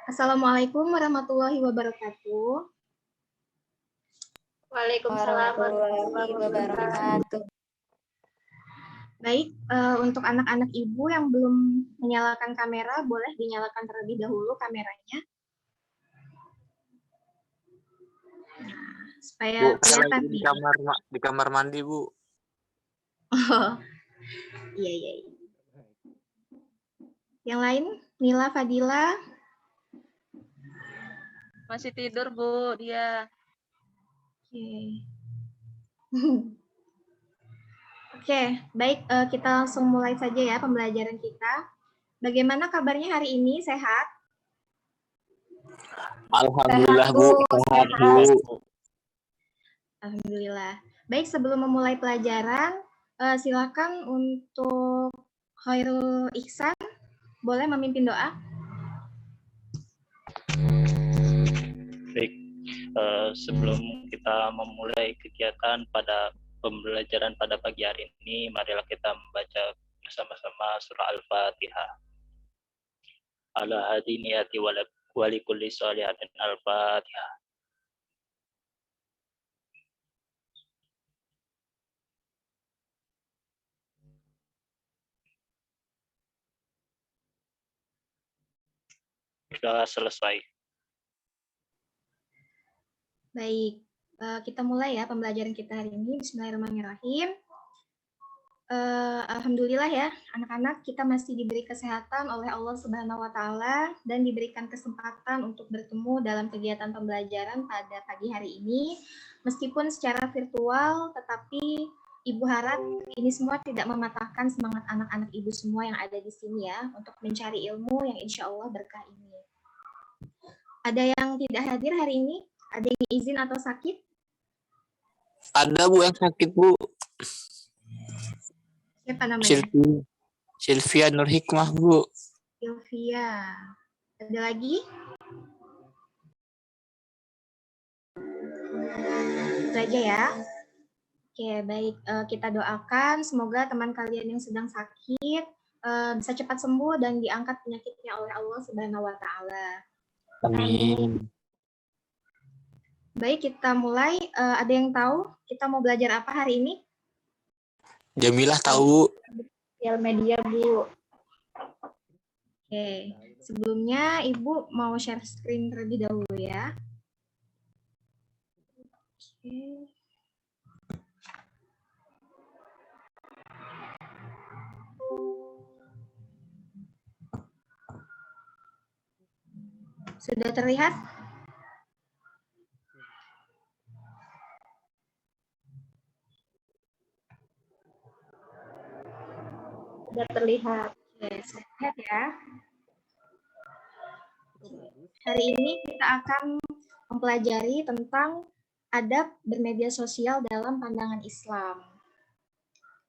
Assalamualaikum warahmatullahi wabarakatuh. Waalaikumsalam warahmatullahi wabarakatuh. Baik, untuk anak-anak Ibu yang belum menyalakan kamera, boleh dinyalakan terlebih dahulu kameranya. Nah, supaya Bu, saya kelihatan lagi di kamar mandi, Bu. Oh, iya. Yang lain, Nila, Fadila. Masih tidur, Bu, dia. Oke. Oke, baik, kita langsung mulai saja ya pembelajaran kita. Bagaimana kabarnya hari ini? Sehat? Alhamdulillah, Bu. Sehat, Bu. Alhamdulillah. Baik, sebelum memulai pelajaran, silakan untuk Khairul Ihsan, boleh memimpin doa? Baik, sebelum kita memulai kegiatan pada pembelajaran pada pagi hari ini, marilah kita membaca bersama-sama surah Al-Fatihah. Ala hadi niyati walikulli sholihatin Al-Fatihah. Sudah selesai. Baik, kita mulai ya pembelajaran kita hari ini. Bismillahirrahmanirrahim. Alhamdulillah ya, anak-anak kita masih diberi kesehatan oleh Allah Subhanahu wa Ta'ala dan diberikan kesempatan untuk bertemu dalam kegiatan pembelajaran pada pagi hari ini. Meskipun secara virtual, tetapi Ibu harap ini semua tidak mematahkan semangat anak-anak Ibu semua yang ada di sini ya, untuk mencari ilmu yang insya Allah berkah ini. Ada yang tidak hadir hari ini? Ada yang izin atau sakit? Ada, Bu, yang sakit, Bu. Siapa namanya? Sylvia Nur Hikmah, Bu. Sylvia. Ada lagi? Itu aja ya. Oke, baik. Kita doakan semoga teman kalian yang sedang sakit bisa cepat sembuh dan diangkat penyakitnya oleh Allah Subhanahu wa Ta'ala. Amin. Baik, kita mulai. Ada yang tahu kita mau belajar apa hari ini? Jamilah tahu. Sosial media, Bu. Oke, sebelumnya Ibu mau share screen terlebih dahulu ya. Oke. Sudah terlihat? Sudah terlihat. Oke, sehat ya. Hari ini kita akan mempelajari tentang adab bermedia sosial dalam pandangan Islam.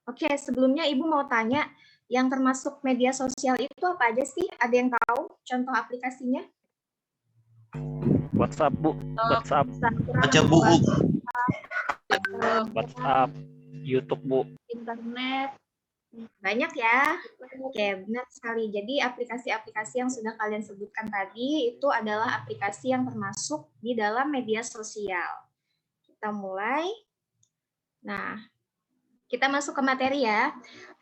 Oke, sebelumnya Ibu mau tanya, yang termasuk media sosial itu apa aja sih? Ada yang tahu contoh aplikasinya? WhatsApp, Bu. WhatsApp. Baca buku. WhatsApp. YouTube, Bu. Internet. Banyak ya. Oke, benar sekali. Jadi aplikasi-aplikasi yang sudah kalian sebutkan tadi itu adalah aplikasi yang termasuk di dalam media sosial. Kita mulai. Nah, kita masuk ke materi ya.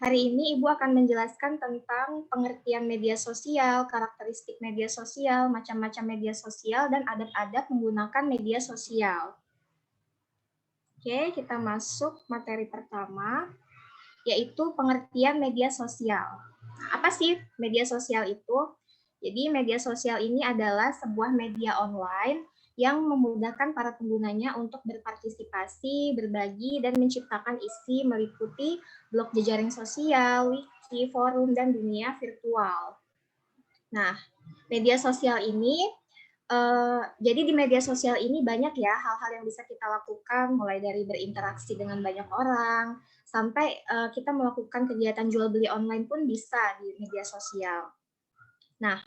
Hari ini Ibu akan menjelaskan tentang pengertian media sosial, karakteristik media sosial, macam-macam media sosial, dan adab-adab menggunakan media sosial. Oke, kita masuk materi pertama, yaitu pengertian media sosial. Apa sih media sosial itu? Jadi media sosial ini adalah sebuah media online yang memudahkan para penggunanya untuk berpartisipasi, berbagi, dan menciptakan isi meliputi blog jejaring sosial, wiki, forum, dan dunia virtual. Nah, media sosial ini jadi di media sosial ini banyak ya hal-hal yang bisa kita lakukan, mulai dari berinteraksi dengan banyak orang, sampai kita melakukan kegiatan jual beli online pun bisa di media sosial. Nah,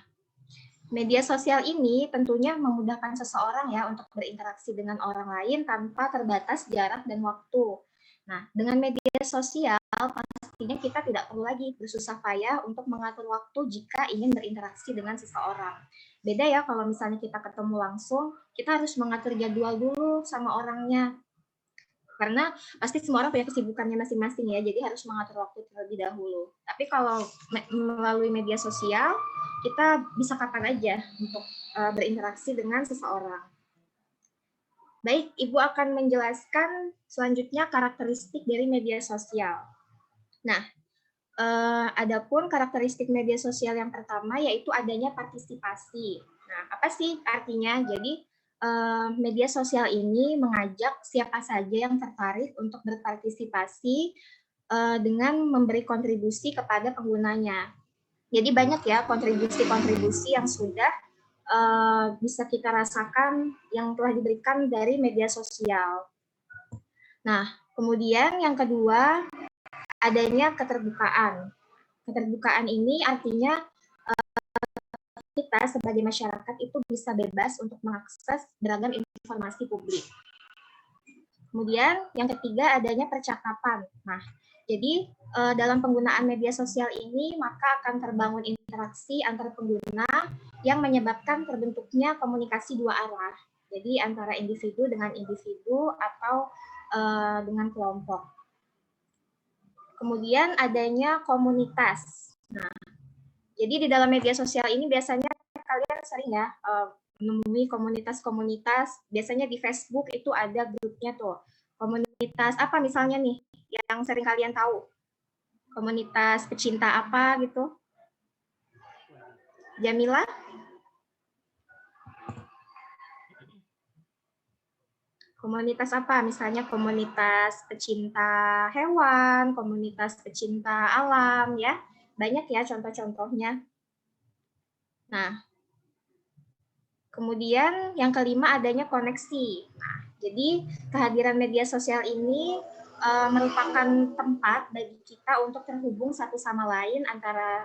media sosial ini tentunya memudahkan seseorang ya untuk berinteraksi dengan orang lain tanpa terbatas jarak dan waktu. Nah, dengan media sosial pastinya kita tidak perlu lagi bersusah payah untuk mengatur waktu jika ingin berinteraksi dengan seseorang. Beda ya kalau misalnya kita ketemu langsung, kita harus mengatur jadwal dulu sama orangnya. Karena pasti semua orang punya kesibukannya masing-masing ya, jadi harus mengatur waktu terlebih dahulu. Tapi kalau melalui media sosial, kita bisa kapan aja untuk berinteraksi dengan seseorang. Baik, Ibu akan menjelaskan selanjutnya karakteristik dari media sosial. Nah, adapun karakteristik media sosial yang pertama yaitu adanya partisipasi. Nah, apa sih artinya? Jadi, media sosial ini mengajak siapa saja yang tertarik untuk berpartisipasi dengan memberi kontribusi kepada penggunanya. Jadi banyak ya kontribusi-kontribusi yang sudah bisa kita rasakan yang telah diberikan dari media sosial. Nah, kemudian yang kedua, adanya keterbukaan. Keterbukaan ini artinya kita sebagai masyarakat itu bisa bebas untuk mengakses beragam informasi publik. Kemudian yang ketiga, adanya percakapan. Nah, jadi dalam penggunaan media sosial ini maka akan terbangun interaksi antar pengguna yang menyebabkan terbentuknya komunikasi dua arah. Jadi antara individu dengan individu atau dengan kelompok. Kemudian adanya komunitas. Nah, jadi di dalam media sosial ini biasanya kalian sering ya menemui komunitas-komunitas. Biasanya di Facebook itu ada grupnya tuh. Komunitas apa misalnya nih yang sering kalian tahu? Komunitas pecinta apa gitu? Jamila? Komunitas apa? Misalnya komunitas pecinta hewan, komunitas pecinta alam ya. Banyak ya contoh-contohnya. Nah, kemudian yang kelima adanya koneksi. Nah, jadi kehadiran media sosial ini merupakan tempat bagi kita untuk terhubung satu sama lain antara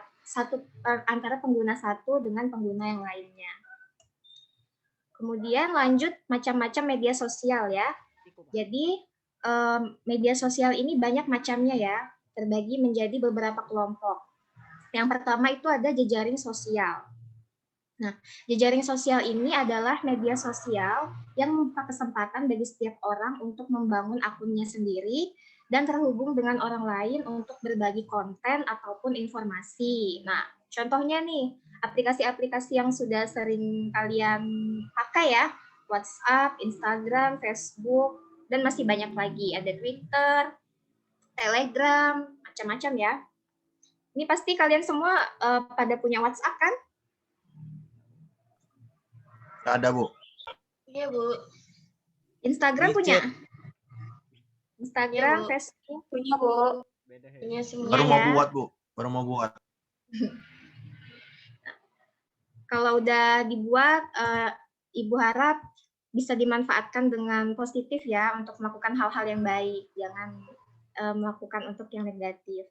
pengguna satu dengan pengguna yang lainnya. Kemudian lanjut macam-macam media sosial ya. Jadi media sosial ini banyak macamnya ya, terbagi menjadi beberapa kelompok. Yang pertama itu ada jejaring sosial. Nah, jejaring sosial ini adalah media sosial yang membuka kesempatan bagi setiap orang untuk membangun akunnya sendiri dan terhubung dengan orang lain untuk berbagi konten ataupun informasi. Nah, contohnya nih, aplikasi-aplikasi yang sudah sering kalian pakai ya, WhatsApp, Instagram, Facebook, dan masih banyak lagi. Ada Twitter, Telegram, macam-macam ya. Ini pasti kalian semua pada punya WhatsApp kan? Ada, Bu. Iya, Bu. Instagram punya? Instagram, Facebook Punya, Bu. Punya semua. Baru mau buat, Bu. Baru mau buat. Kalau udah dibuat, Ibu harap bisa dimanfaatkan dengan positif ya untuk melakukan hal-hal yang baik, jangan melakukan untuk yang negatif.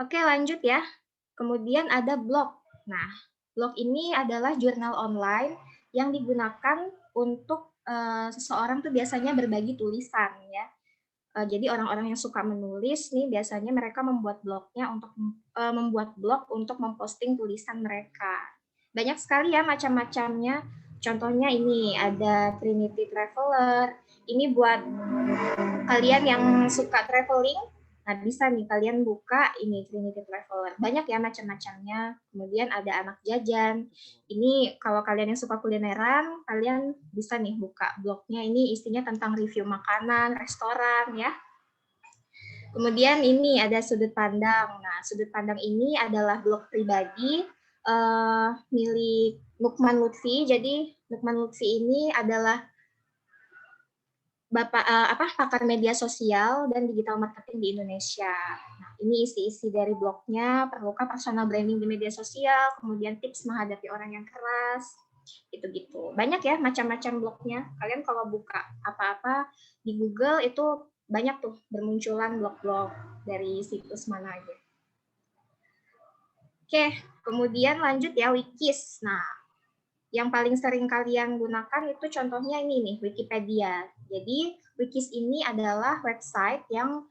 Oke, lanjut ya. Kemudian ada blog. Nah, blog ini adalah jurnal online yang digunakan untuk seseorang tuh biasanya berbagi tulisan ya. Jadi orang-orang yang suka menulis nih biasanya mereka membuat blognya untuk membuat blog untuk memposting tulisan mereka. Banyak sekali ya macam-macamnya. Contohnya ini ada Trinity Traveler. Ini buat kalian yang suka traveling. Nah, bisa nih kalian buka ini Trinity Traveler. Banyak ya macam-macamnya. Kemudian ada Anak Jajan. Ini kalau kalian yang suka kulineran, kalian bisa nih buka blognya. Ini isinya tentang review makanan, restoran ya. Kemudian ini ada Sudut Pandang. Nah, Sudut Pandang ini adalah blog pribadi milik Lukman Lutfi. Jadi Lukman Lutfi ini adalah pakar media sosial dan digital marketing di Indonesia. Nah, ini isi-isi dari blognya, perlukah personal branding di media sosial, kemudian tips menghadapi orang yang keras, gitu-gitu. Banyak ya macam-macam blognya. Kalian kalau buka apa-apa di Google itu banyak tuh bermunculan blog-blog dari situs mana aja. Oke, kemudian lanjut ya Wikis. Nah, yang paling sering kalian gunakan itu contohnya ini nih, Wikipedia. Jadi Wikis ini adalah website yang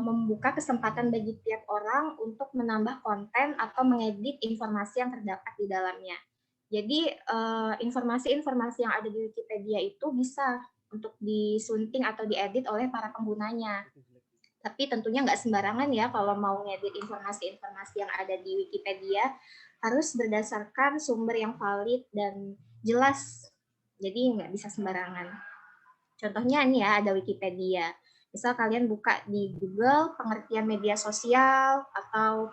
membuka kesempatan bagi tiap orang untuk menambah konten atau mengedit informasi yang terdapat di dalamnya. Jadi informasi-informasi yang ada di Wikipedia itu bisa untuk disunting atau diedit oleh para penggunanya. Tapi tentunya nggak sembarangan ya kalau mau ngedit informasi-informasi yang ada di Wikipedia, harus berdasarkan sumber yang valid dan jelas. Jadi nggak bisa sembarangan. Contohnya ini ya, ada Wikipedia. Misal kalian buka di Google pengertian media sosial atau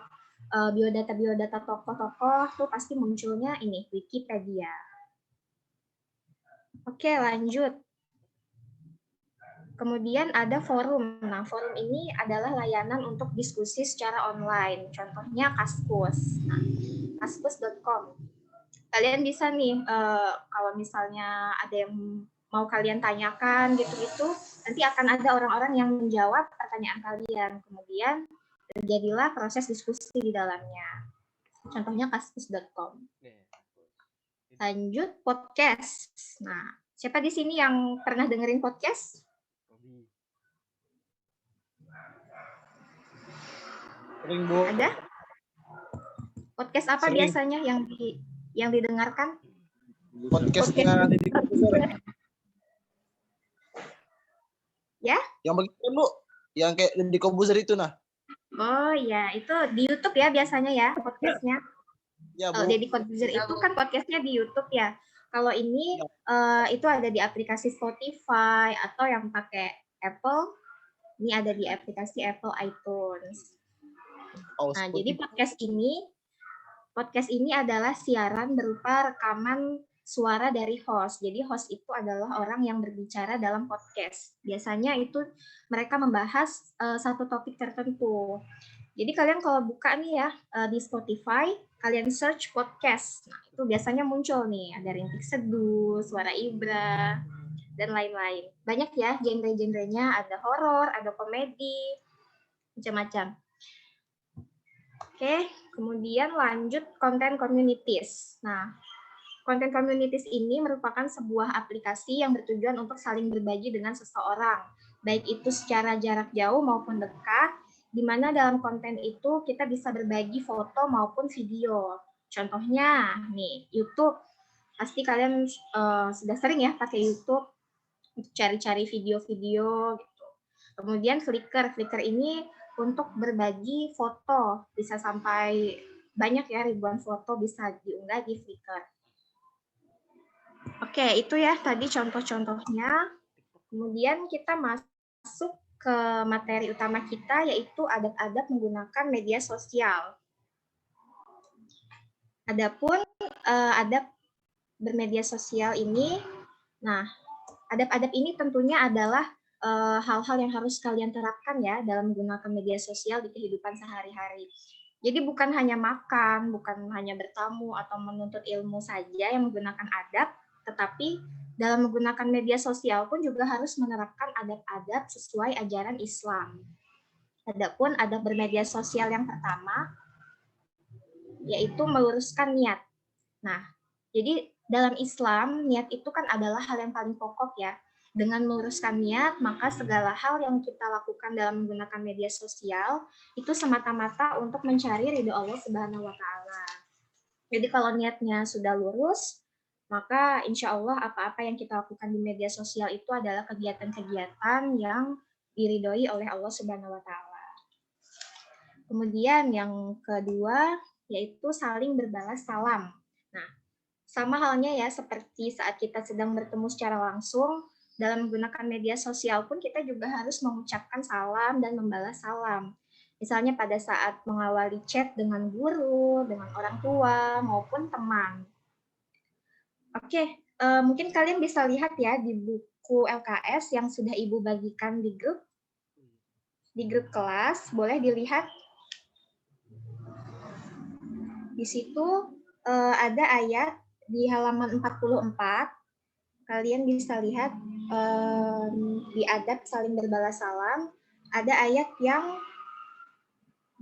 biodata tokoh-tokoh, tuh pasti munculnya ini, Wikipedia. Oke, lanjut. Kemudian ada forum. Nah, forum ini adalah layanan untuk diskusi secara online. Contohnya Kaskus. Nah, kaskus.com. Kalian bisa nih, kalau misalnya ada yang mau kalian tanyakan gitu-gitu, nanti akan ada orang-orang yang menjawab pertanyaan kalian. Kemudian terjadilah proses diskusi di dalamnya. Contohnya kaskus.com. Lanjut podcast. Nah, siapa di sini yang pernah dengerin podcast? Sering, Bu. Ada? Podcast apa Sering. biasanya yang didengarkan? Podcastnya Deddy Corbuzier. Ya? Yang begitu, Bu. Yang kayak Deddy Corbuzier itu, nah. Oh ya, itu di YouTube ya biasanya ya podcastnya. Ya, Kalau Bu. Deddy Corbuzier itu kan podcastnya di YouTube ya. Kalau ini itu ada di aplikasi Spotify atau yang pakai Apple, ini ada di aplikasi Apple iTunes. Oh, Nah, jadi podcast ini adalah siaran berupa rekaman suara dari host. Jadi host itu adalah orang yang berbicara dalam podcast. Biasanya itu mereka membahas satu topik tertentu. Jadi kalian kalau buka nih ya di Spotify, kalian search podcast. Nah, itu biasanya muncul nih, ada rintik seduh, suara Ibra, dan lain-lain. Banyak ya genre-genrenya, ada horor, ada komedi, macam-macam. Oke, kemudian lanjut konten communities. Nah, konten communities ini merupakan sebuah aplikasi yang bertujuan untuk saling berbagi dengan seseorang, baik itu secara jarak jauh maupun dekat, di mana dalam konten itu kita bisa berbagi foto maupun video. Contohnya, nih, YouTube. Pasti kalian sudah sering ya pakai YouTube untuk cari-cari video-video gitu. Kemudian Flickr. Flickr ini untuk berbagi foto, bisa sampai banyak ya, ribuan foto bisa diunggah di Flickr. Oke, itu ya tadi contoh-contohnya. Kemudian kita masuk ke materi utama kita, yaitu adab-adab menggunakan media sosial. Adapun adab bermedia sosial ini, nah, adab-adab ini tentunya adalah hal-hal yang harus kalian terapkan ya dalam menggunakan media sosial di kehidupan sehari-hari. Jadi bukan hanya makan, bukan hanya bertamu atau menuntut ilmu saja yang menggunakan adab, tetapi dalam menggunakan media sosial pun juga harus menerapkan adab-adab sesuai ajaran Islam. Adapun adab bermedia sosial yang pertama, yaitu meluruskan niat. Nah, jadi dalam Islam, niat itu kan adalah hal yang paling pokok ya. Dengan meluruskan niat, maka segala hal yang kita lakukan dalam menggunakan media sosial itu semata-mata untuk mencari ridho Allah Subhanahu wa Ta'ala. Jadi kalau niatnya sudah lurus, maka insya Allah apa-apa yang kita lakukan di media sosial itu adalah kegiatan-kegiatan yang diridhoi oleh Allah Subhanahu wa Ta'ala. Kemudian yang kedua yaitu saling berbalas salam. Nah, sama halnya ya seperti saat kita sedang bertemu secara langsung, dalam menggunakan media sosial pun kita juga harus mengucapkan salam dan membalas salam. Misalnya pada saat mengawali chat dengan guru, dengan orang tua, maupun teman. Oke, mungkin kalian bisa lihat ya di buku LKS yang sudah Ibu bagikan di grup kelas, boleh dilihat. Di situ ada ayat di halaman 44, kalian bisa lihat di adab saling berbalas salam, ada ayat yang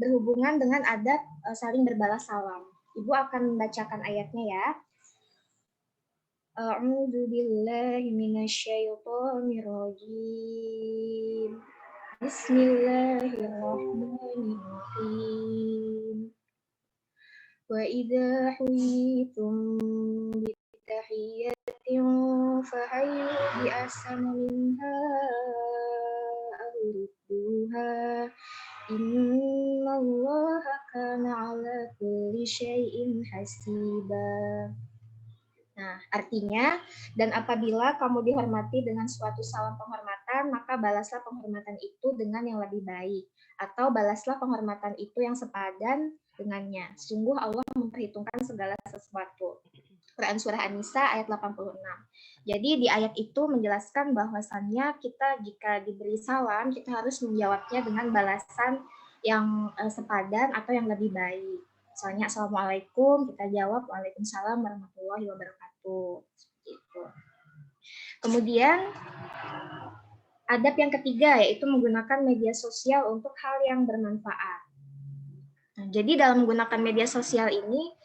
berhubungan dengan adab saling berbalas salam. Ibu akan membacakan ayatnya ya. A'udzu billahi minasyaitonir rajim. Bismillahirrahmanirrahim. Wa idza huyitum bitahiyyatin fahayyu bi ahsana minha aw rudduha. Innallaha kana ala kulli syai'in hasiba. Nah, artinya, dan apabila kamu dihormati dengan suatu salam penghormatan, maka balaslah penghormatan itu dengan yang lebih baik. Atau balaslah penghormatan itu yang sepadan dengannya. Sungguh Allah memperhitungkan segala sesuatu. Quran Surah An-Nisa ayat 86. Jadi di ayat itu menjelaskan bahwasannya kita jika diberi salam, kita harus menjawabnya dengan balasan yang sepadan atau yang lebih baik. Misalnya Assalamualaikum, kita jawab Waalaikumsalam warahmatullahi wabarakatuh. Seperti itu. Kemudian adab yang ketiga yaitu menggunakan media sosial untuk hal yang bermanfaat. Nah, jadi dalam menggunakan media sosial ini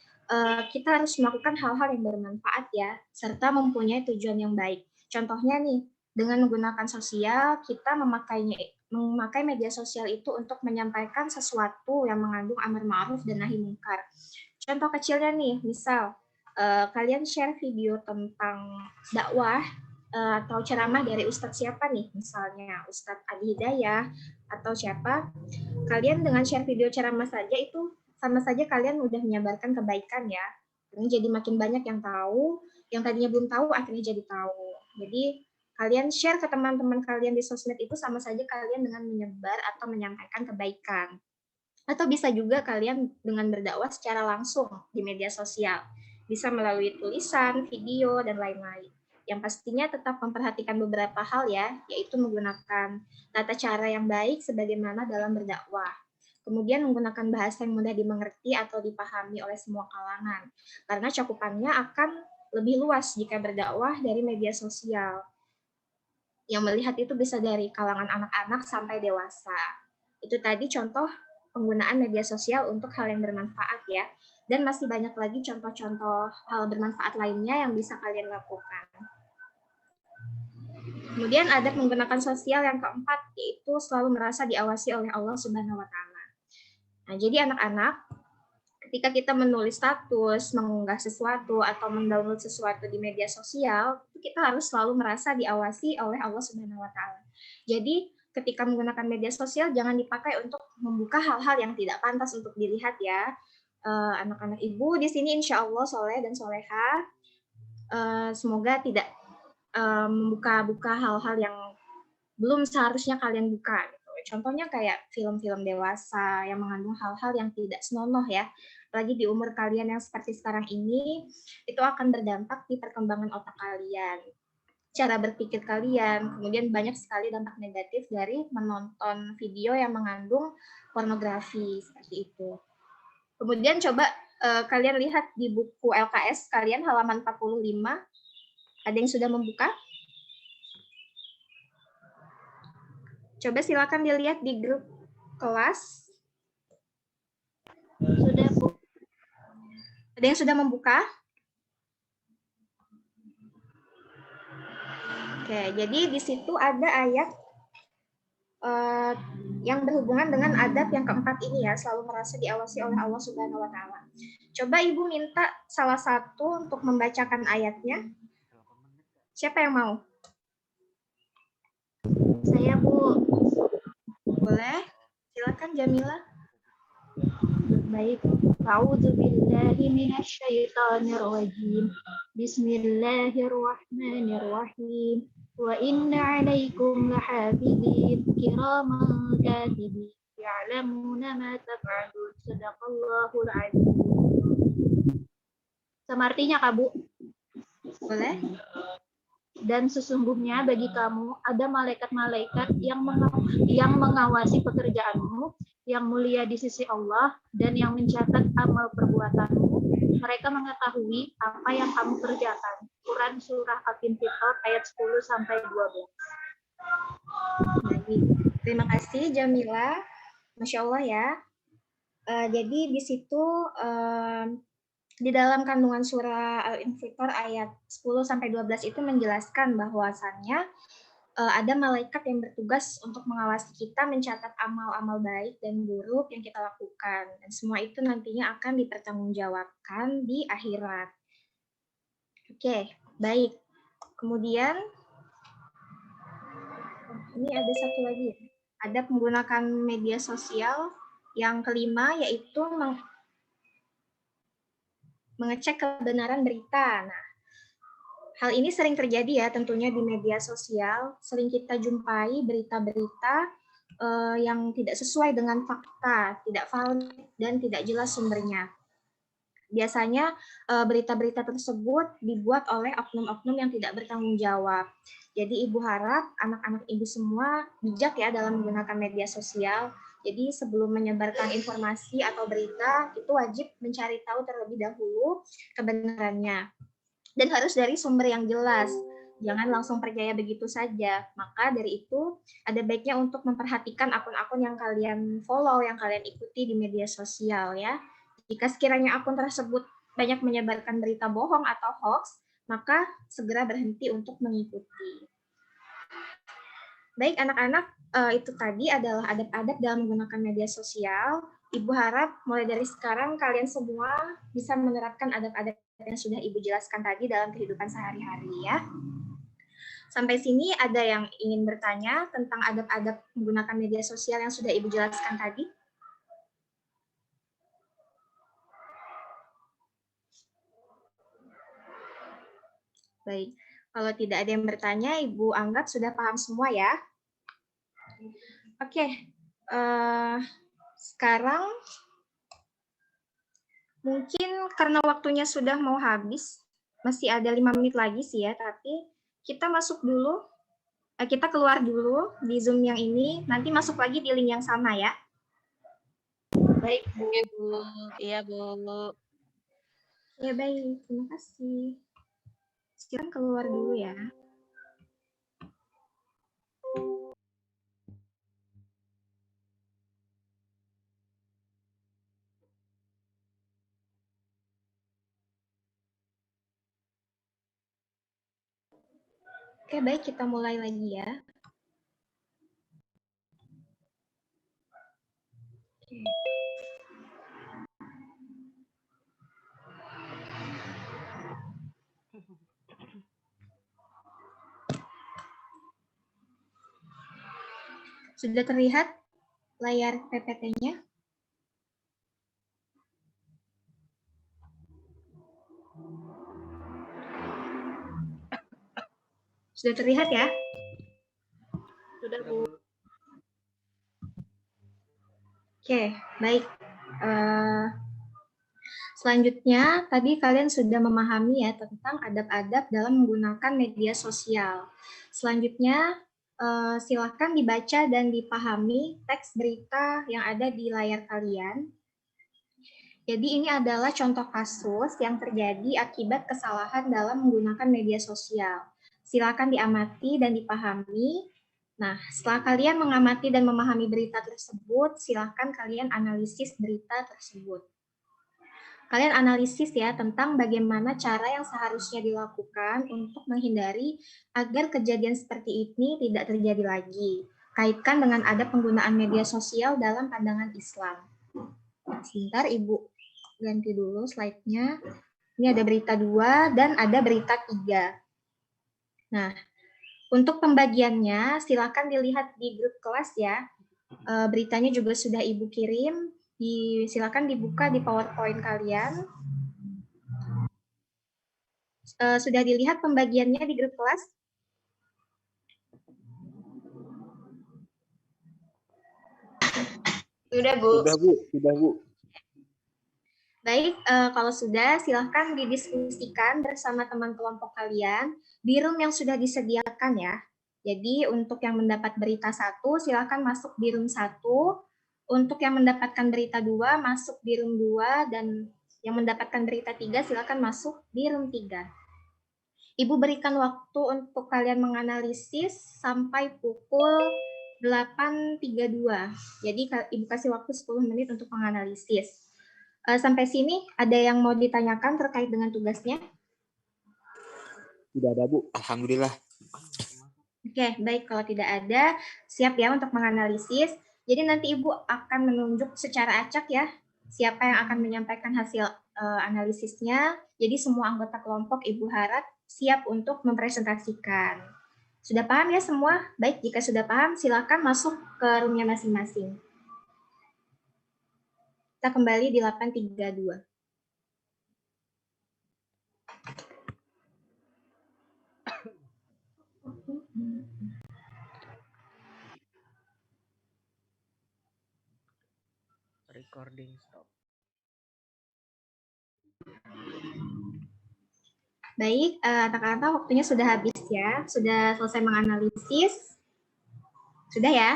kita harus melakukan hal-hal yang bermanfaat ya, serta mempunyai tujuan yang baik. Contohnya nih, dengan menggunakan sosial, kita memakai media sosial itu untuk menyampaikan sesuatu yang mengandung amar ma'ruf dan nahi munkar. Contoh kecilnya nih, misal kalian share video tentang dakwah atau ceramah dari Ustadz siapa nih, misalnya Ustadz Adi Hidayah atau siapa, kalian dengan share video ceramah saja itu sama saja kalian udah menyebarkan kebaikan ya. Ini jadi makin banyak yang tahu, yang tadinya belum tahu akhirnya jadi tahu. Jadi kalian share ke teman-teman kalian di sosmed itu sama saja kalian dengan menyebar atau menyampaikan kebaikan. Atau bisa juga kalian dengan berdakwah secara langsung di media sosial. Bisa melalui tulisan, video, dan lain-lain. Yang pastinya tetap memperhatikan beberapa hal ya, yaitu menggunakan tata cara yang baik sebagaimana dalam berdakwah. Kemudian menggunakan bahasa yang mudah dimengerti atau dipahami oleh semua kalangan. Karena cakupannya akan lebih luas jika berdakwah dari media sosial. Yang melihat itu bisa dari kalangan anak-anak sampai dewasa. Itu tadi contoh penggunaan media sosial untuk hal yang bermanfaat ya. Dan masih banyak lagi contoh-contoh hal bermanfaat lainnya yang bisa kalian lakukan. Kemudian adab menggunakan sosial yang keempat, yaitu selalu merasa diawasi oleh Allah Subhanahu wa Ta'ala. Nah, jadi anak-anak, ketika kita menulis status, mengunggah sesuatu, atau mendownload sesuatu di media sosial, kita harus selalu merasa diawasi oleh Allah Subhanahu wa Ta'ala. Jadi, ketika menggunakan media sosial, jangan dipakai untuk membuka hal-hal yang tidak pantas untuk dilihat ya. Anak-anak ibu di sini insya Allah soleh dan soleha. Semoga tidak membuka-buka hal-hal yang belum seharusnya kalian buka. Contohnya kayak film-film dewasa yang mengandung hal-hal yang tidak senonoh ya. Apalagi di umur kalian yang seperti sekarang ini, itu akan berdampak di perkembangan otak kalian, cara berpikir kalian, kemudian banyak sekali dampak negatif dari menonton video yang mengandung pornografi, seperti itu. Kemudian coba kalian lihat di buku LKS kalian halaman 45, ada yang sudah membuka? Coba silakan dilihat di grup kelas. Sudah, Bu. Ada yang sudah membuka? Oke, jadi di situ ada ayat yang berhubungan dengan adab yang keempat ini ya, selalu merasa diawasi oleh Allah Subhanahu wa Ta'ala. Coba Ibu minta salah satu untuk membacakan ayatnya. Siapa yang mau? Saya, Bu. Boleh? Silakan Jamila. Baik. A'udzu billahi minasyaitonir rajim. Bismillahirrahmanirrahim. Wa inna 'alaikum lahafizin kiraman katibin ya'lamuna ma taf'alun. Shadaqallahul 'azim. Sama artinya, Kak, Bu. Boleh? Dan sesungguhnya bagi kamu ada malaikat-malaikat yang mengawasi pekerjaanmu, yang mulia di sisi Allah, dan yang mencatat amal perbuatanmu. Mereka mengetahui apa yang kamu kerjakan. Quran Surah Al-Infitar ayat 10-12. Baik. Terima kasih Jamila. Masya Allah ya. Jadi di situ Di dalam kandungan surah Al-Infitor ayat 10 sampai 12 itu menjelaskan bahwasannya ada malaikat yang bertugas untuk mengawasi kita, mencatat amal-amal baik dan buruk yang kita lakukan. Dan semua itu nantinya akan dipertanggungjawabkan di akhirat. Oke, baik. Kemudian ini ada satu lagi. Ada menggunakan media sosial. Yang kelima yaitu mengecek kebenaran berita. Nah, hal ini sering terjadi ya tentunya di media sosial. Sering kita jumpai berita-berita yang tidak sesuai dengan fakta, tidak valid dan tidak jelas sumbernya. Biasanya berita-berita tersebut dibuat oleh oknum-oknum yang tidak bertanggung jawab. Jadi Ibu harap anak-anak Ibu semua bijak ya dalam menggunakan media sosial. Jadi sebelum menyebarkan informasi atau berita, itu wajib mencari tahu terlebih dahulu kebenarannya. Dan harus dari sumber yang jelas. Jangan langsung percaya begitu saja. Maka dari itu, ada baiknya untuk memperhatikan akun-akun yang kalian follow, yang kalian ikuti di media sosial ya. Jika sekiranya akun tersebut banyak menyebarkan berita bohong atau hoax, maka segera berhenti untuk mengikuti. Baik anak-anak, itu tadi adalah adab-adab dalam menggunakan media sosial. Ibu harap mulai dari sekarang kalian semua bisa menerapkan adab-adab yang sudah Ibu jelaskan tadi dalam kehidupan sehari-hari ya. Sampai sini ada yang ingin bertanya tentang adab-adab menggunakan media sosial yang sudah Ibu jelaskan tadi? Baik, kalau tidak ada yang bertanya, Ibu anggap sudah paham semua ya. Oke, sekarang mungkin karena waktunya sudah mau habis, masih ada 5 menit lagi sih ya, tapi kita masuk dulu, kita keluar dulu di Zoom yang ini, nanti masuk lagi di link yang sama ya. Baik, Bu. Oke, Bu. Iya, Bu. Ya baik, terima kasih. Sekarang keluar dulu ya. Oke, baik, kita mulai lagi ya. Oke. Sudah terlihat layar PPT-nya? Sudah terlihat ya? Sudah, Bu. Oke, baik. Selanjutnya, tadi kalian sudah memahami ya tentang adab-adab dalam menggunakan media sosial. Selanjutnya, silakan dibaca dan dipahami teks berita yang ada di layar kalian. Jadi ini adalah contoh kasus yang terjadi akibat kesalahan dalam menggunakan media sosial. Silakan diamati dan dipahami. Nah, setelah kalian mengamati dan memahami berita tersebut, silakan kalian analisis berita tersebut. Kalian analisis ya tentang bagaimana cara yang seharusnya dilakukan untuk menghindari agar kejadian seperti ini tidak terjadi lagi. Kaitkan dengan adab penggunaan media sosial dalam pandangan Islam. Sebentar, Ibu ganti dulu slide-nya. Ini ada berita 2 dan ada berita 3. Nah, untuk pembagiannya silakan dilihat di grup kelas ya. Beritanya juga sudah Ibu kirim. Silakan dibuka di PowerPoint kalian. Sudah dilihat pembagiannya di grup kelas? Sudah, Bu. Sudah, Bu. Baik, kalau sudah, silahkan didiskusikan bersama teman kelompok kalian di room yang sudah disediakan ya. Jadi untuk yang mendapat berita 1, silahkan masuk di room 1. Untuk yang mendapatkan berita 2, masuk di room 2. Dan yang mendapatkan berita 3, silahkan masuk di room 3. Ibu berikan waktu untuk kalian menganalisis sampai pukul 8.32. Jadi Ibu kasih waktu 10 menit untuk menganalisis. Sampai sini ada yang mau ditanyakan terkait dengan tugasnya? Tidak ada, Bu. Alhamdulillah. Oke, baik. Kalau tidak ada, siap ya untuk menganalisis. Jadi nanti Ibu akan menunjuk secara acak ya, siapa yang akan menyampaikan hasil analisisnya. Jadi semua anggota kelompok Ibu harap siap untuk mempresentasikan. Sudah paham ya semua? Baik, jika sudah paham, silakan masuk ke roomnya masing-masing. Kita kembali di 832. Recording stop. Baik, anak-anak waktunya sudah habis ya. Sudah selesai menganalisis. Sudah ya?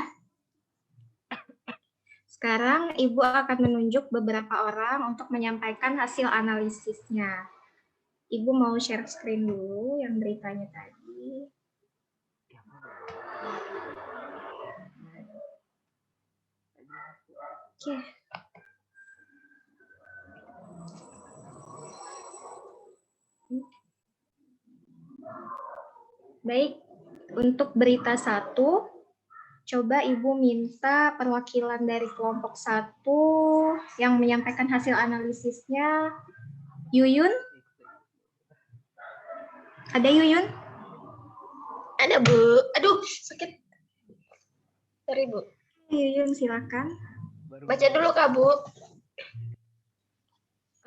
Sekarang Ibu akan menunjuk beberapa orang untuk menyampaikan hasil analisisnya. Ibu mau share screen dulu yang beritanya tadi. Oke. Baik, untuk berita 1, coba Ibu minta perwakilan dari kelompok 1 yang menyampaikan hasil analisisnya. Yuyun? Ada Yuyun? Ada, Bu. Aduh, sakit. Sorry, Bu. Yuyun, silakan. Baca dulu, Kak, Bu.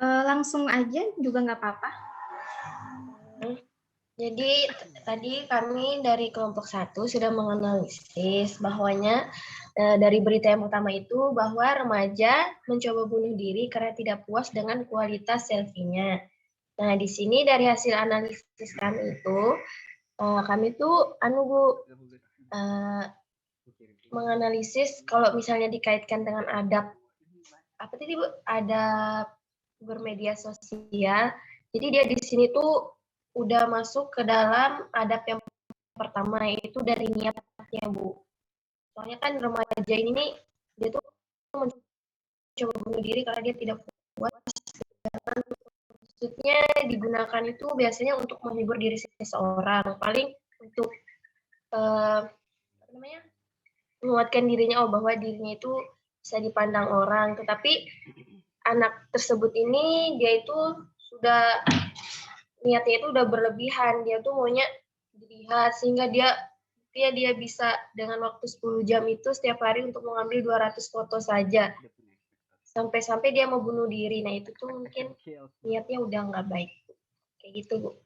Langsung aja juga nggak apa-apa. Jadi tadi kami dari kelompok 1 sudah menganalisis bahwanya dari berita yang pertama itu bahwa remaja mencoba bunuh diri karena tidak puas dengan kualitas selfie-nya. Nah, di sini dari hasil analisis kami itu kami tuh menganalisis kalau misalnya dikaitkan dengan adab apa tadi Bu? Adab bermedia sosial. Jadi dia di sini tuh udah masuk ke dalam adab yang pertama, yaitu dari niatnya, Bu. Soalnya kan remaja ini nih, dia tuh mencoba bunuh diri karena dia tidak puas. Maksudnya digunakan itu biasanya untuk menghibur diri seseorang. Paling untuk menguatkan dirinya, bahwa dirinya itu bisa dipandang orang. Tetapi anak tersebut ini, dia itu sudah niatnya itu udah berlebihan, dia tuh maunya dilihat sehingga dia bisa dengan waktu 10 jam itu setiap hari untuk mengambil 200 foto saja. Sampai-sampai dia mau bunuh diri. Nah, itu tuh mungkin niatnya udah nggak baik. Kayak gitu, Bu.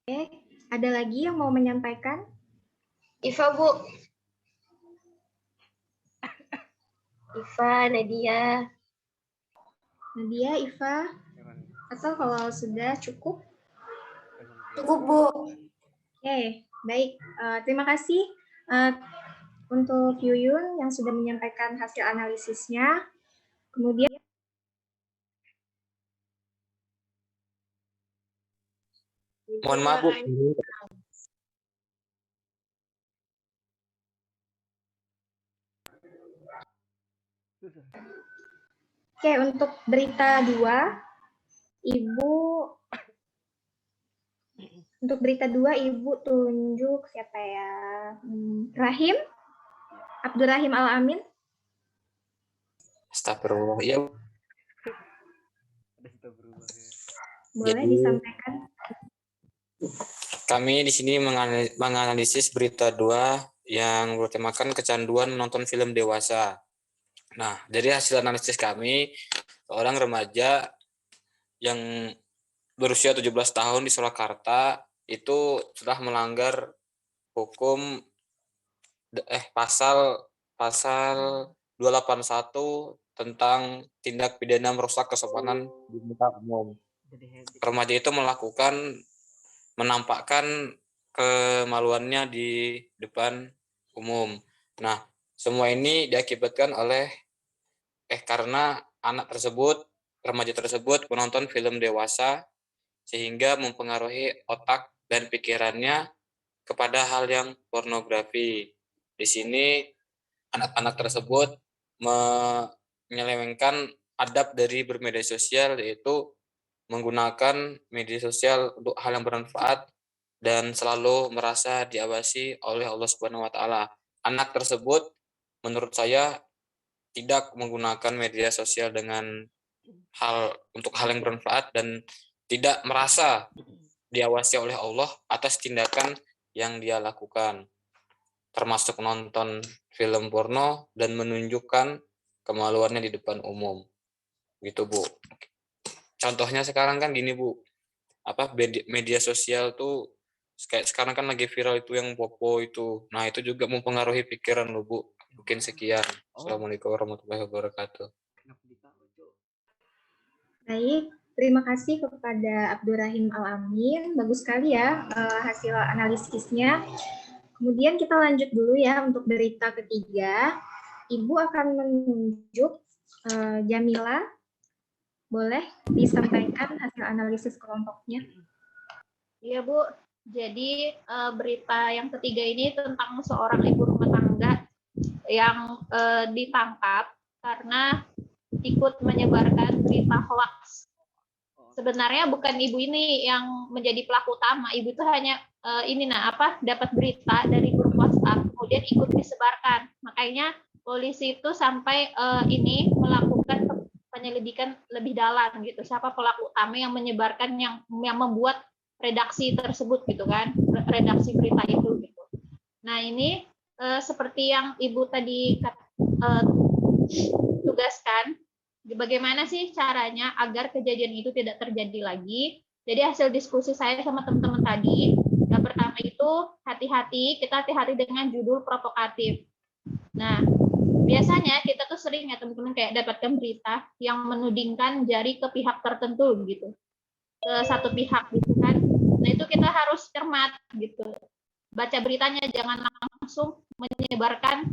Oke, ada lagi yang mau menyampaikan? Iva, Bu. Iva, Nadia. Nadia, Iva, atau kalau sudah cukup? Cukup, Bu. Oke, baik. Terima kasih untuk Yuyun yang sudah menyampaikan hasil analisisnya. Kemudian Mohon maaf, Bu. Oke, untuk berita 2, Ibu tunjuk siapa ya? Rahim? Abdurrahim Al-Amin? Astagfirullah. Ya, Boleh Jadi- disampaikan? kami di sini menganalisis berita 2 yang bertemakan kecanduan menonton film dewasa. Nah, dari hasil analisis kami, seorang remaja yang berusia 17 tahun di Surakarta itu telah melanggar hukum pasal 281 tentang tindak pidana merusak kesopanan di muka umum. Remaja itu menampakkan kemaluannya di depan umum. Nah, semua ini diakibatkan karena remaja tersebut menonton film dewasa sehingga mempengaruhi otak dan pikirannya kepada hal yang pornografi. Di sini anak-anak tersebut menyelewengkan adab dari bermedia sosial, yaitu menggunakan media sosial untuk hal yang bermanfaat dan selalu merasa diawasi oleh Allah Subhanahu wa taala. Anak tersebut menurut saya tidak menggunakan media sosial dengan untuk hal yang bermanfaat dan tidak merasa diawasi oleh Allah atas tindakan yang dia lakukan, termasuk nonton film porno dan menunjukkan kemaluannya di depan umum. Gitu, Bu. Contohnya sekarang kan gini, Bu. Media sosial tuh kayak sekarang kan lagi viral itu yang popo itu. Nah, itu juga mempengaruhi pikiran lo, Bu. Mungkin sekian. Assalamualaikum warahmatullahi wabarakatuh. Baik, terima kasih kepada Abdurrahim Al-Amin. Bagus sekali ya hasil analisisnya. Kemudian kita lanjut dulu ya untuk berita ketiga. Ibu akan menunjuk Jamila. Boleh disampaikan hasil analisis kelompoknya? Iya, Bu. Jadi berita yang ketiga ini tentang seorang ibu rumah tangga yang ditangkap karena ikut menyebarkan berita hoax. Sebenarnya bukan ibu ini yang menjadi pelaku utama. Ibu itu hanya dapat berita dari grup WhatsApp, kemudian ikut disebarkan. Makanya polisi itu sampai ini melakukan penyelidikan lebih dalam gitu. Siapa pelaku utama yang menyebarkan, yang membuat redaksi tersebut gitu kan, redaksi berita itu gitu. Nah ini seperti yang ibu tadi tugaskan, bagaimana sih caranya agar kejadian itu tidak terjadi lagi. Jadi hasil diskusi saya sama teman-teman tadi, yang pertama itu kita hati-hati dengan judul provokatif. Nah, biasanya kita tuh sering ya teman-teman kayak dapatkan berita yang menudingkan jari ke pihak tertentu gitu, ke satu pihak gitu kan. Nah itu kita harus cermat gitu, baca beritanya, jangan langsung menyebarkan,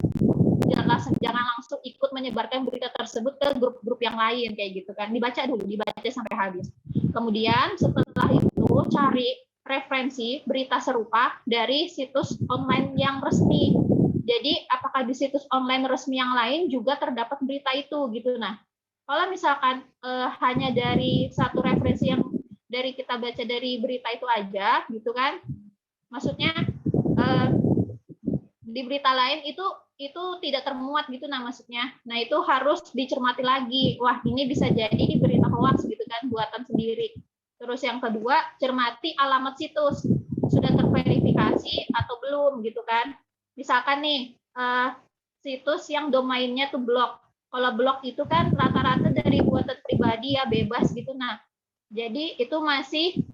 jangan langsung ikut menyebarkan berita tersebut ke grup-grup yang lain kayak gitu kan. Dibaca sampai habis. Kemudian setelah itu cari referensi berita serupa dari situs online yang resmi. Jadi apakah di situs online resmi yang lain juga terdapat berita itu gitu. Nah, kalau misalkan hanya dari satu referensi yang dari kita baca dari berita itu aja gitu kan, maksudnya di berita lain itu tidak termuat gitu, nah maksudnya. Nah itu harus dicermati lagi. Wah ini bisa jadi ini berita hoax gitu kan, buatan sendiri. Terus yang kedua, cermati alamat situs, sudah terverifikasi atau belum gitu kan. Misalkan nih situs yang domainnya tuh blog. Kalau blog itu kan rata-rata dari buatan pribadi ya, bebas gitu. Nah jadi itu masih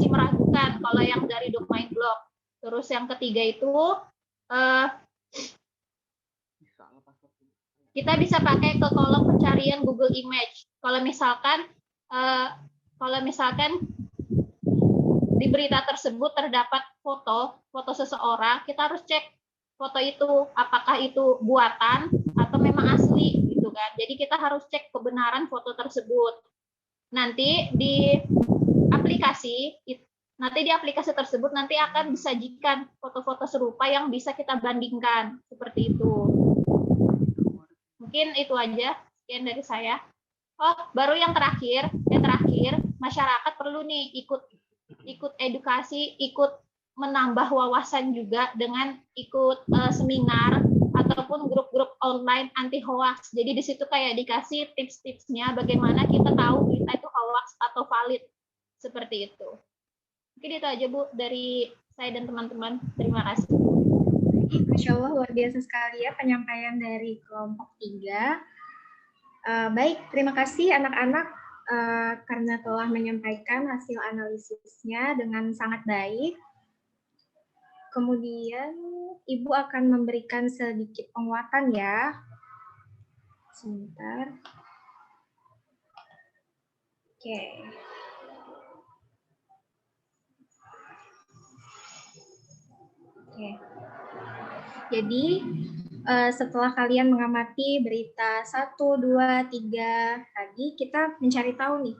meragukan kalau yang dari domain blog. Terus yang ketiga itu kita bisa pakai ke kolom pencarian Google Image. Kalau misalkan di berita tersebut terdapat foto seseorang, kita harus cek foto itu apakah itu buatan atau memang asli gitu kan. Jadi kita harus cek kebenaran foto tersebut. Nanti di aplikasi tersebut nanti akan disajikan foto-foto serupa yang bisa kita bandingkan seperti itu. Mungkin itu aja sekian dari saya. Oh, baru yang terakhir, masyarakat perlu nih ikut edukasi, ikut menambah wawasan juga dengan ikut seminar ataupun grup-grup online anti hoax. Jadi di situ kayak dikasih tips-tipsnya bagaimana kita tahu berita itu hoax atau valid. Seperti itu. Mungkin itu aja Bu dari saya dan teman-teman. Terima kasih. Masya Allah, luar biasa sekali ya penyampaian dari kelompok 3. Baik, terima kasih anak-anak karena telah menyampaikan hasil analisisnya dengan sangat baik. Kemudian Ibu akan memberikan sedikit penguatan ya. Sebentar. Oke. Jadi setelah kalian mengamati berita 1, 2, 3 tadi, kita mencari tahu nih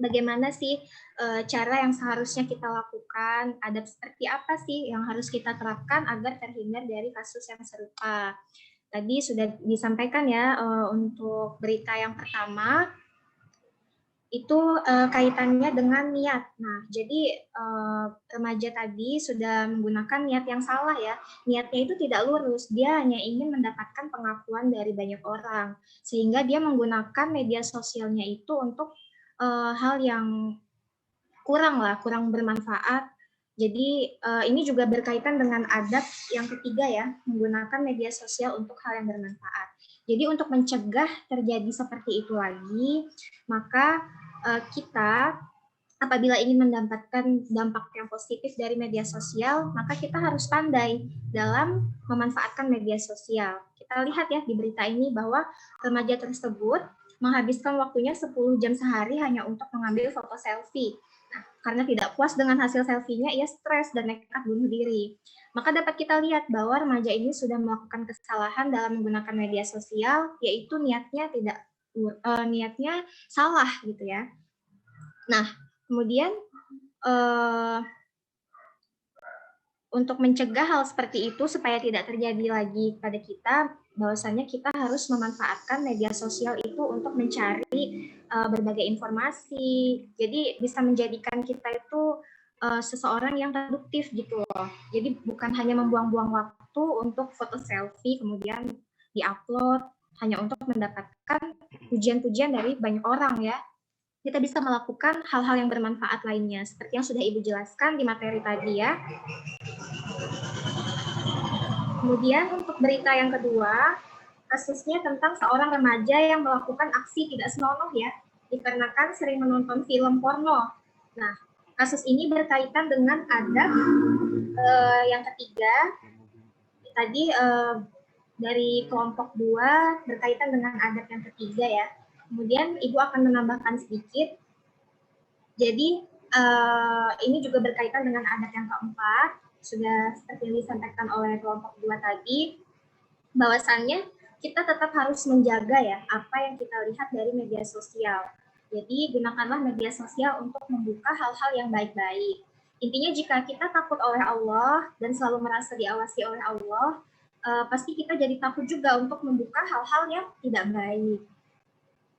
bagaimana sih cara yang seharusnya kita lakukan, adab seperti apa sih yang harus kita terapkan agar terhindar dari kasus yang serupa. Tadi sudah disampaikan ya untuk berita yang pertama itu kaitannya dengan niat. Nah, jadi remaja tadi sudah menggunakan niat yang salah ya. Niatnya itu tidak lurus, dia hanya ingin mendapatkan pengakuan dari banyak orang. Sehingga dia menggunakan media sosialnya itu untuk hal yang kurang bermanfaat. Jadi ini juga berkaitan dengan adab yang ketiga ya, menggunakan media sosial untuk hal yang bermanfaat. Jadi untuk mencegah terjadi seperti itu lagi, maka kita apabila ingin mendapatkan dampak yang positif dari media sosial, maka kita harus pandai dalam memanfaatkan media sosial. Kita lihat ya di berita ini bahwa remaja tersebut menghabiskan waktunya 10 jam sehari hanya untuk mengambil foto selfie. Karena tidak puas dengan hasil selfie-nya, ia stres dan nekat bunuh diri. Maka dapat kita lihat bahwa remaja ini sudah melakukan kesalahan dalam menggunakan media sosial, yaitu niatnya salah gitu ya. Nah, kemudian untuk mencegah hal seperti itu supaya tidak terjadi lagi pada kita, bahwasanya kita harus memanfaatkan media sosial itu untuk mencari berbagai informasi. Jadi bisa menjadikan kita itu seseorang yang produktif gitu loh. Jadi bukan hanya membuang-buang waktu untuk foto selfie kemudian diupload hanya untuk mendapatkan pujian-pujian dari banyak orang ya. Kita bisa melakukan hal-hal yang bermanfaat lainnya, seperti yang sudah Ibu jelaskan di materi tadi ya. Kemudian untuk berita yang kedua, kasusnya tentang seorang remaja yang melakukan aksi tidak senonoh ya, dikarenakan sering menonton film porno. Nah, kasus ini berkaitan dengan adab yang ketiga, tadi dari kelompok 2 berkaitan dengan adab yang ketiga ya. Kemudian Ibu akan menambahkan sedikit. Jadi ini juga berkaitan dengan adab yang keempat, sudah seperti yang disampaikan oleh kelompok 2 tadi, bahwasannya kita tetap harus menjaga ya apa yang kita lihat dari media sosial. Jadi gunakanlah media sosial untuk membuka hal-hal yang baik-baik. Intinya jika kita takut oleh Allah dan selalu merasa diawasi oleh Allah, pasti kita jadi takut juga untuk membuka hal-hal yang tidak baik.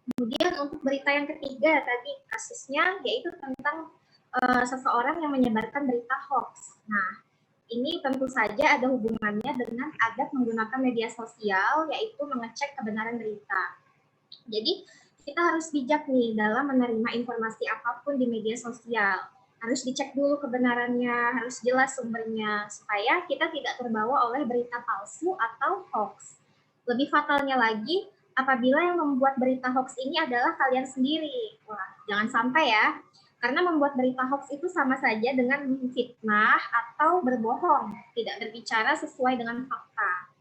Kemudian untuk berita yang ketiga tadi kasusnya yaitu tentang seseorang yang menyebarkan berita hoax. Nah, ini tentu saja ada hubungannya dengan adab menggunakan media sosial, yaitu mengecek kebenaran berita. Jadi kita harus bijak nih dalam menerima informasi apapun di media sosial. Harus dicek dulu kebenarannya, harus jelas sumbernya, supaya kita tidak terbawa oleh berita palsu atau hoax. Lebih fatalnya lagi, apabila yang membuat berita hoax ini adalah kalian sendiri. Wah, jangan sampai ya. Karena membuat berita hoax itu sama saja dengan fitnah atau berbohong, tidak berbicara sesuai dengan fakta.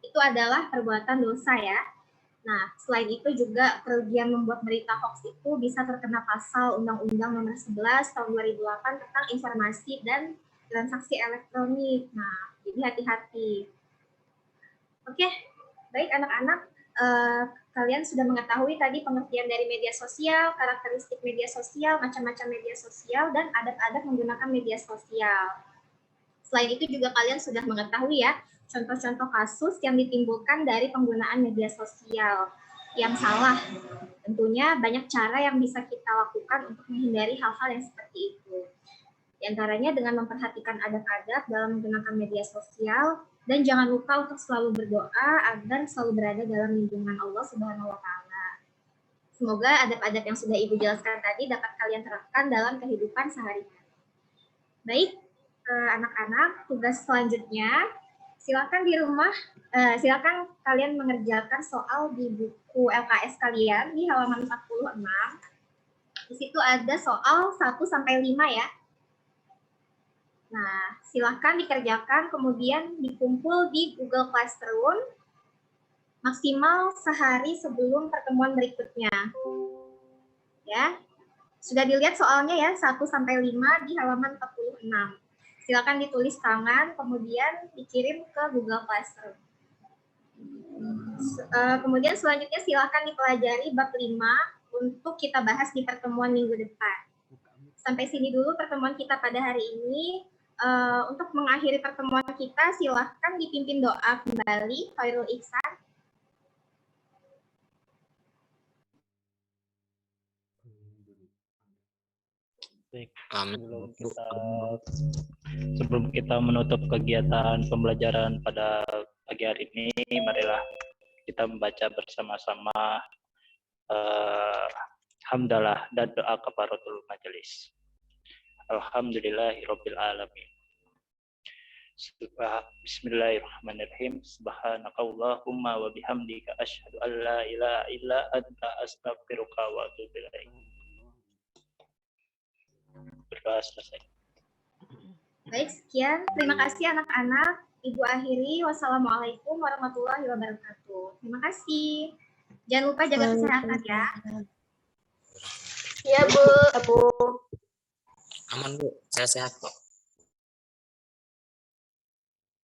Itu adalah perbuatan dosa ya. Nah, selain itu juga kerugian membuat berita hoax itu bisa terkena pasal Undang-Undang Nomor 11 Tahun 2008 tentang informasi dan transaksi elektronik. Nah, jadi hati-hati. Oke, baik anak-anak. Kalian sudah mengetahui tadi pengertian dari media sosial, karakteristik media sosial, macam-macam media sosial, dan adab-adab menggunakan media sosial. Selain itu juga kalian sudah mengetahui ya, contoh-contoh kasus yang ditimbulkan dari penggunaan media sosial yang salah. Tentunya banyak cara yang bisa kita lakukan untuk menghindari hal-hal yang seperti itu. Di antaranya dengan memperhatikan adab-adab dalam menggunakan media sosial, dan jangan lupa untuk selalu berdoa agar selalu berada dalam lindungan Allah Subhanahu wa Ta'ala. Semoga adab-adab yang sudah Ibu jelaskan tadi dapat kalian terapkan dalam kehidupan sehari-hari. Baik, anak-anak, tugas selanjutnya silakan di rumah, silakan kalian mengerjakan soal di buku LKS kalian di halaman 46. Di situ ada soal 1 sampai 5 ya. Nah, silakan dikerjakan, kemudian dikumpul di Google Classroom maksimal sehari sebelum pertemuan berikutnya. Ya, sudah dilihat soalnya ya, 1 sampai 5 di halaman 46. Silakan ditulis tangan, kemudian dikirim ke Google Classroom. Kemudian selanjutnya silakan dipelajari bab 5 untuk kita bahas di pertemuan minggu depan. Sampai sini dulu pertemuan kita pada hari ini. Untuk mengakhiri pertemuan kita, silahkan dipimpin doa kembali, Khairul Ihsan. Baik, Amin. sebelum kita menutup kegiatan pembelajaran pada pagi hari ini, marilah kita membaca bersama-sama hamdalah dan doa kafaratul majelis. Alhamdulillahirabbil alamin. Bismillahirrahmanirrahim. Subhanakallahumma wa bihamdika asyhadu an la ilaha illa anta astaghfiruka wa atubu ilaik. Berdoa selesai. Baik, sekian. Terima kasih anak-anak. Ibu akhiri. Wassalamualaikum warahmatullahi wabarakatuh. Terima kasih. Jangan lupa jaga kesehatan ya. Ya, Bu. Aman Bu, saya sehat kok.